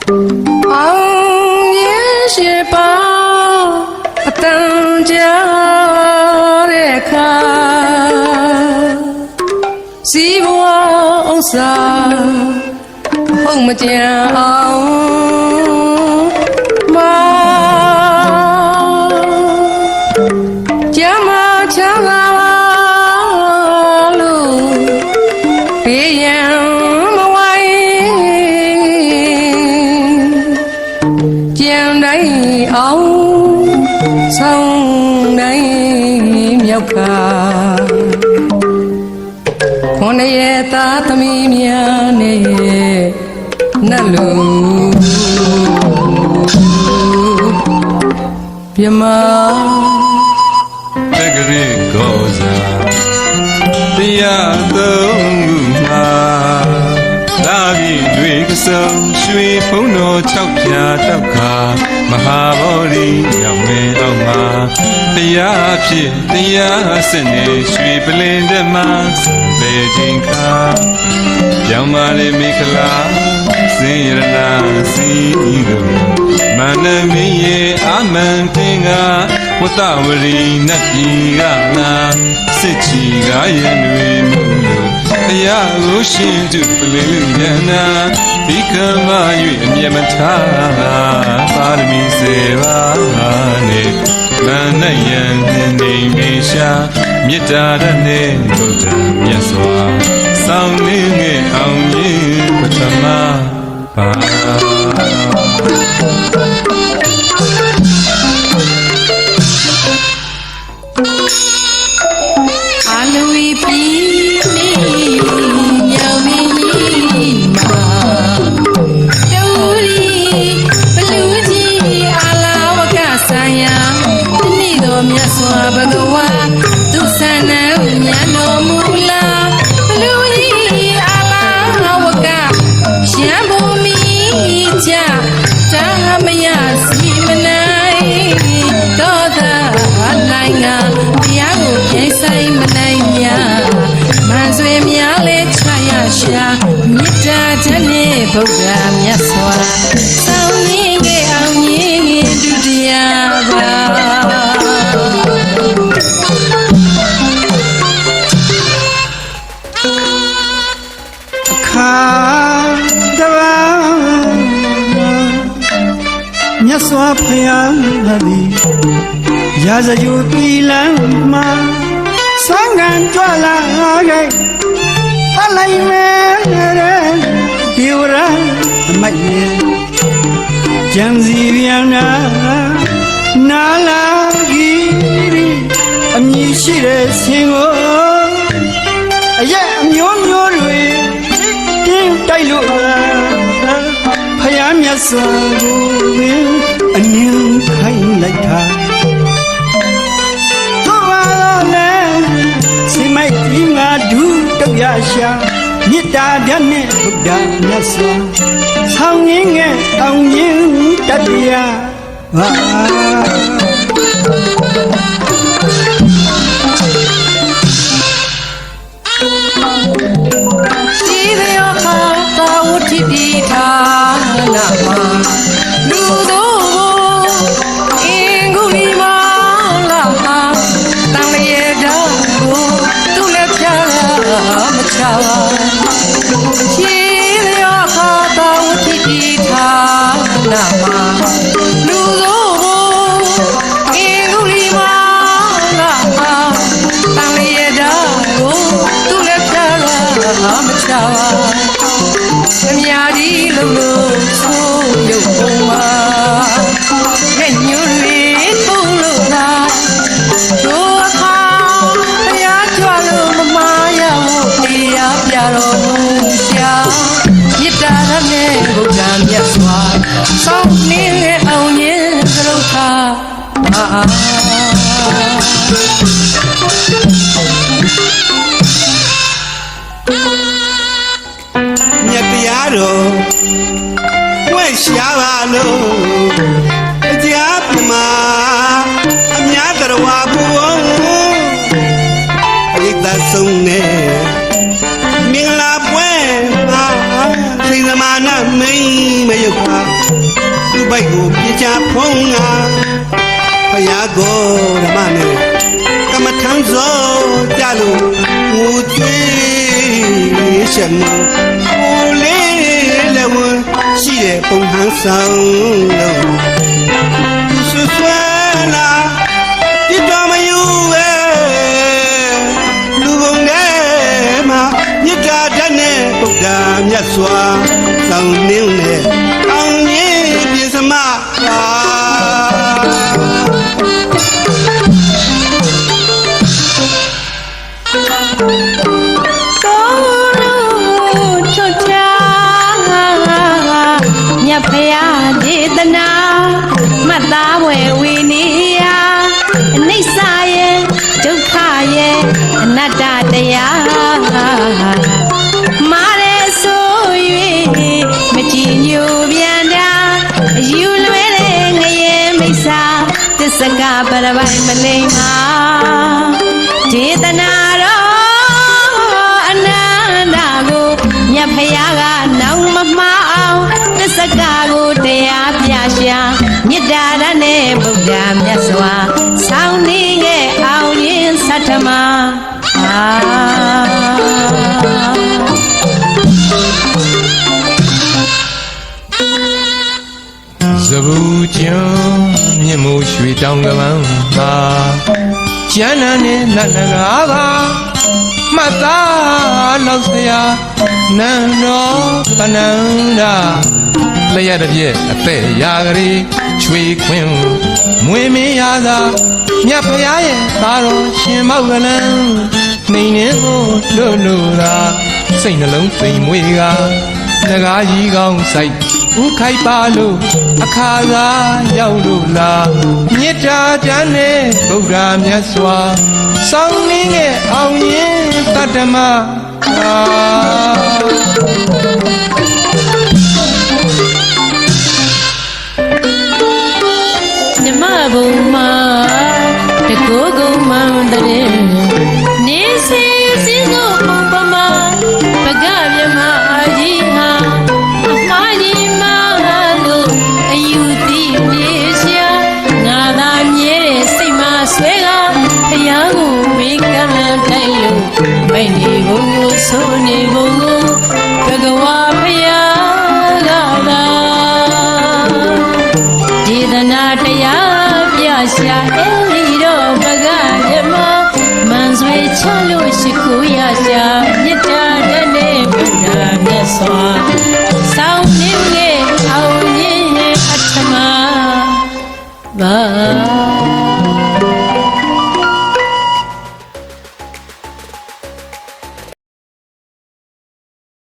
အောင်ရဲ့ရှိပါအတန်ကြာတဲ့ခါစီးပွားဥစ္စာဟုတ်မကြအောင်မကြမ်းမချမ်းသာလို့ဘေးရန်မဝိုင်းကြံတိုင်းအောင်ဆောင်းတိုင်းမြောက်ခါခွန်ရဲ့သားသမီးများနဲ့နတ်လူပြမတကရေကောစားတရားသုံးခုမှာလာပြီတွေကစုံရွှေဖုံးတော်၆ဖြာတောက်ခါမဟာဗောဓိရောက်မဲအောင်မှာတရားဖြစ်တရားစနေရွှေပလင်တမပေခြင်းခါကြောင်မာလေမိခလာစင်ရနာစီတို့မန္တမီရဲ့အမန်တင်ကဝတ္တဝရီနတ်ပြည်ကနာစစ်ချီကားရန်တွေမှုလို့တရားကိုရှင်သူပလင်ဉာဏဒီကမ၍အမြတ်မထားပါရမီစေပါနဲ့မနယံနေမေရှာမေတ္တာရနဲ့ဘုရားမြတ်စွာဆောင်းနေငယ်အောင်ရင်ပထမပါအလူပြီးနေမြောင်မင်းကြီးမှာတူလီဘလူကြီးအလာဝကဆိုင်ရာဒီနေ့တော်မြတ်စွာဘဂဝါသူဆန္ဒမြတ်တော်မူလာဘလူကြီးအလာဝကရံဘုံမီကြတာမယစီမနိုင်တော့သာနိုင်ငံတရားကိုပြင်ဆိုင်မနိုင်မြမန်ဆွေများလဲချရရှာမေတ္တာချက်နဲ့ဗုဒ္ဓမြတ်စွာဆောင်းရင်းခဲ့အောင်ရင်းဒုတိယပါခါတဘာမြတ်စွာဘုရားသည်ရာဇဂုတိလမ်းမှာစံငံကြွလာခဲ့အလိုက်မဲ့ဒီဝရမရဲ့ကြံစီပြန်နာလာကြီးအမည်ရှိတဲ့ဆင်ကိုအရက်အမျိုးမျိုးတွေတင်းတိုက်လို့ဖယားမြတ်စွာကိုအနည်းခိုင်းလိုက်တာသူပါတော့လေစိမိုက်ကြီးငါဒုတုတ်ရရှာမေတ္တာဓာတ်နဲ့ဘုရားမြတ်စွာဆောင်းရင်းငယ်အောင်ရင်းတတရားဟာစီရောခါတာဝတိတိထာနာမလူတို့အင်္ဂုလိမာလာဟာတန်လျက်တော်ကိုသူလည်းဖြာမချပါစီရောခါတာဝတိတိထာနာမလူတို့အင်္ဂုလိမာလာဟာတန်လျက်တော်ကိုသူလည်းဖြာမချပါအများကြီးလုံးလို့ဆိုရုပ်ပုံမှာနဲ့ညွန့်လေးပုံလို့လားတို့အခါဘုရားကြွလို့မမရဖို့တရားပြတော်မူရှာမေတ္တာနဲ့ဘုရားမြတ်စွာစောင့်နေအောင်ရင်သရုပ်ခါမြတ်တရားတော်ဝဲရှာပါလို့အကြပမာအများတော်ဝါဘုံအရိတဆုံးနဲ့မင်္ဂလာပွဲမှာစိတ်သမာနမိန်မယုတ်ပါ သူ့ဘိုက်ကိုပြချဖုံးငါဖယားကိုဓမ္မနဲ့ကမ္မထမ်းစောကြလို့ငိုကြွေးရှက်မှုကိုလေးလည်းဝန်ရှိတဲ့ပုံဟန်ဆောင်လို့ဆွဆွဲလာဒီတော်မယူပဲလူပုံထဲမှာမြစ်တာတတ်နဲ့ပုဒ်တာမြတ်စွာဆောင်နှင်းနဲ့အောင်ရင်ပြင်စမပါဖယားဒေသနာမတ်သားဝဲဝီနီယာအနိစ္စရဲ့ဒုက္ခရဲ့အနတ္တတရားမာရဲဆို၍မကြည်ညိုပြန်တာယူလွဲတဲ့ငရဲမိစ္ဆာသစ္စကပရပိုင်မလိမ္မာဒေသနာတော်အနန္တကိုမြတ်ဖယားကနောင်မမှားအောင်သစ္စကကိုတရားပြရှာမေတ္တာရနဲ့ဗုဒ္ဓမြတ်စွာဆောင်းနေခဲ့အောင်ရင်သတ္တမဇဘူးကျွန်းမြင့်မိုးရွှေတောင်ကပန်းပါကျမ်းနာနဲ့နတ်နဂါပါမှတ်သားလောက်စရာနန်းတော်ပနန္ဒာလျက်တစ်ပြည့်အသက်ရာဂရီချွေခွင်းမွေမင်းရသာမြတ်ဖရာရဲ့သားတော်ရှင်မောက်ကလန်နှိမ်နှင်းကိုလို့သာစိတ်နှလုံးသိမ်မွေကနဂါကြီးကောင်းဆိုင်ဥခိုက်ပါလို့အခါသာရောက်လို့လားမေတ္တာတန်းနဲ့ဗုဒ္ဓမြတ်စွာဆောင်းနှင်းရဲ့အောင်ရင်တတ္တမဓမ္မဘုံမှာတကူကုံမှန်တဲ့နေစေစည်းစုံပုံပမာပကမြမအာကြီးဟာအမှားကြီးမှလို့အယူသိနေရှာငါသာမြဲတဲ့စိတ်မဆွဲကဘုရားကိုမေးကမ်းတိုင်းလို့မိတ်နေဘုံကိုဆိုနေဘုံကိုဘဂဝါဘုရားကသာဒေသနာတရားပြရှာအဲဒီတော့ဘဂဓမ္မမန်ဆွေချလို့ရှိခိုးရရှာမေတ္တာတတ်တဲ့ဗုဒ္ဓမြတ်စွာဆောင်းနေငယ်အောင်ရင်အထမဘာ